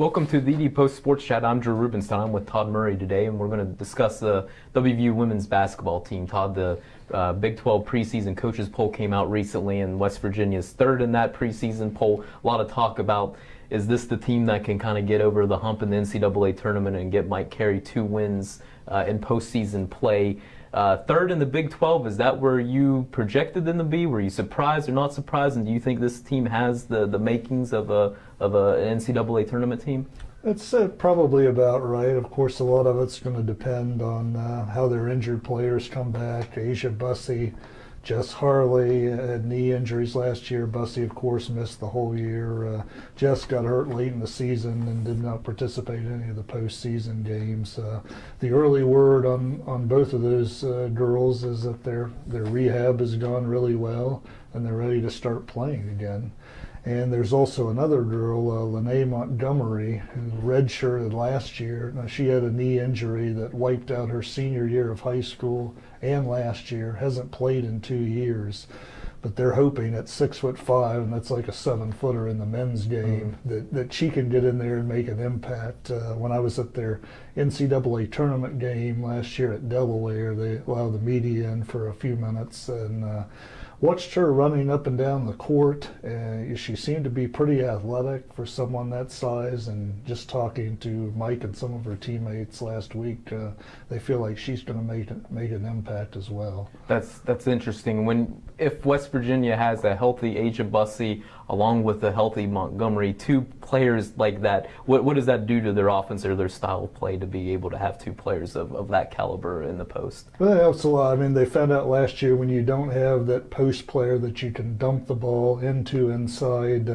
Welcome to the TheDPost Sports Chat. I'm Drew Rubenstein. I'm with Todd Murray today, and we're going to discuss the WVU women's basketball team. Todd, the Big 12 preseason coaches poll came out recently, and West Virginia's third in that preseason poll. A lot of talk about, is this the team that can kind of get over the hump in the NCAA tournament and get Mike Carey 2 wins in postseason play? Third in the Big 12, is that where you projected them to be? Were you surprised or not surprised? And do you think this team has the makings of an NCAA tournament team? It's probably about right. Of course, a lot of it's going to depend on how their injured players come back. Asia Bussey, Jess Harley had knee injuries last year. Bussey, of course, missed the whole year. Jess got hurt late in the season and did not participate in any of the postseason games. The early word on both of those girls is that their rehab has gone really well and they're ready to start playing again. And there's also another girl, Lene Montgomery, who redshirted last year. Now, she had a knee injury that wiped out her senior year of high school and last year. Hasn't played in 2 years, but they're hoping at 6'5", and that's like a 7-footer in the men's game, that she can get in there and make an impact. When I was at their NCAA tournament game last year at Delaware, they allowed the media in for a few minutes and watched her running up and down the court. She seemed to be pretty athletic for someone that size, and just talking to Mike and some of her teammates last week, they feel like she's going to make an impact as well. That's interesting. If West Virginia has a healthy Asia Bussey along with a healthy Montgomery, 2 players like that, what does that do to their offense or their style of play to be able to have 2 players of that caliber in the post? Well, that helps a lot. I mean, they found out last year when you don't have that post player that you can dump the ball into inside,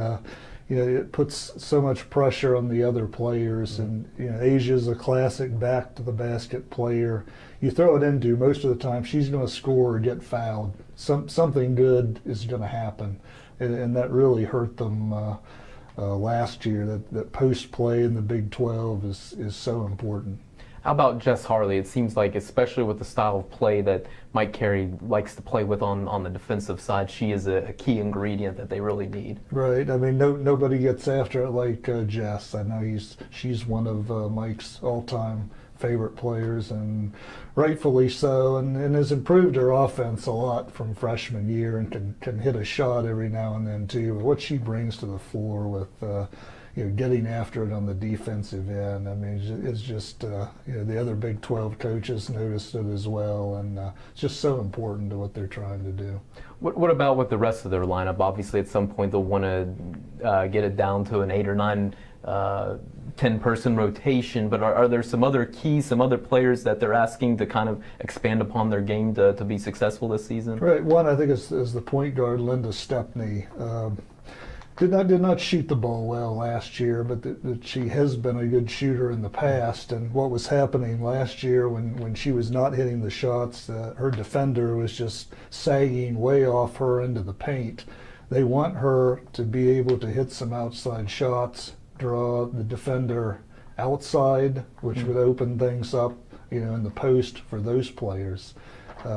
it puts so much pressure on the other players. And Asia's a classic back to the basket player. You throw it into, most of the time she's going to score or get fouled. Something good is going to happen, and that really hurt them last year. That post play in the Big 12 is so important. How about Jess Harley? It seems like, especially with the style of play that Mike Carey likes to play with on the defensive side, she is a key ingredient that they really need. Right. I mean, nobody gets after it like Jess. I know she's one of Mike's all-time favorite players, and rightfully so, and has improved her offense a lot from freshman year, and can hit a shot every now and then too. But what she brings to the floor with getting after it on the defensive end, I mean, it's just the other Big 12 coaches noticed it as well, and it's just so important to what they're trying to do. What about with the rest of their lineup? Obviously, at some point they'll want to get it down to an 8 or 9 10-person rotation, but are there some other keys, some other players that they're asking to kind of expand upon their game to be successful this season? Right. One, I think, is the point guard, Linda Stepney. Did not shoot the ball well last year, but she has been a good shooter in the past. And what was happening last year when she was not hitting the shots, her defender was just sagging way off her into the paint. They want her to be able to hit some outside shots, draw the defender outside, which would open things up, in the post for those players.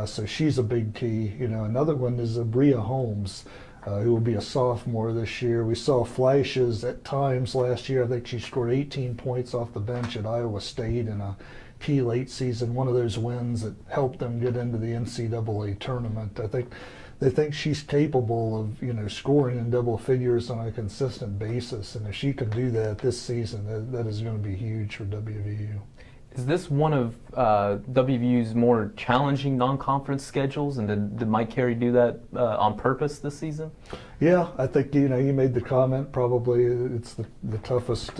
So she's a big key. Another one is Bria Holmes, who will be a sophomore this year. We saw flashes at times last year. I think she scored 18 points off the bench at Iowa State in a key late season, one of those wins that helped them get into the NCAA tournament. I think they think she's capable of scoring in double figures on a consistent basis, and if she can do that this season, that is going to be huge for WVU. Is this one of WVU's more challenging non-conference schedules, and did Mike Carey do that on purpose this season? Yeah, I think you made the comment, probably it's the toughest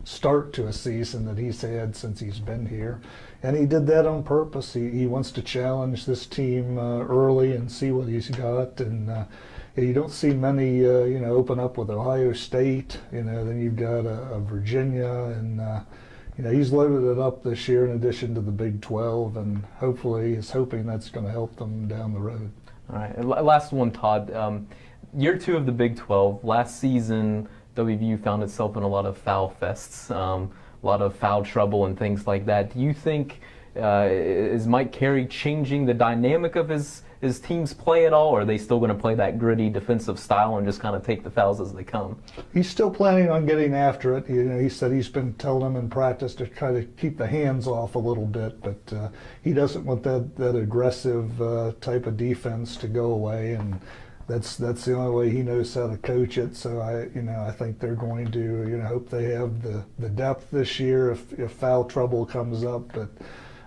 start to a season that he's had since he's been here, and he did that on purpose. He wants to challenge this team early and see what he's got, and you don't see many open up with Ohio State. Then you've got a Virginia, and he's loaded it up this year in addition to the Big 12, and hopefully he's hoping that's going to help them down the road. All right, last one, Todd. Year 2 of the Big 12. Last season, WVU found itself in a lot of foul fests, a lot of foul trouble and things like that. Do you think Is Mike Carey changing the dynamic of his team's play at all, or are they still going to play that gritty defensive style and just kind of take the fouls as they come? He's still planning on getting after it. He said he's been telling them in practice to try to keep the hands off a little bit, but he doesn't want that aggressive type of defense to go away, and that's the only way he knows how to coach it. So I think they're going to hope they have the depth this year if foul trouble comes up, but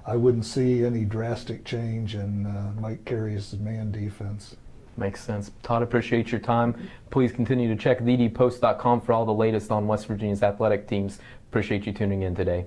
I wouldn't see any drastic change in Mike Carey's man defense. Makes sense. Todd, appreciate your time. Please continue to check TheDPost.com for all the latest on West Virginia's athletic teams. Appreciate you tuning in today.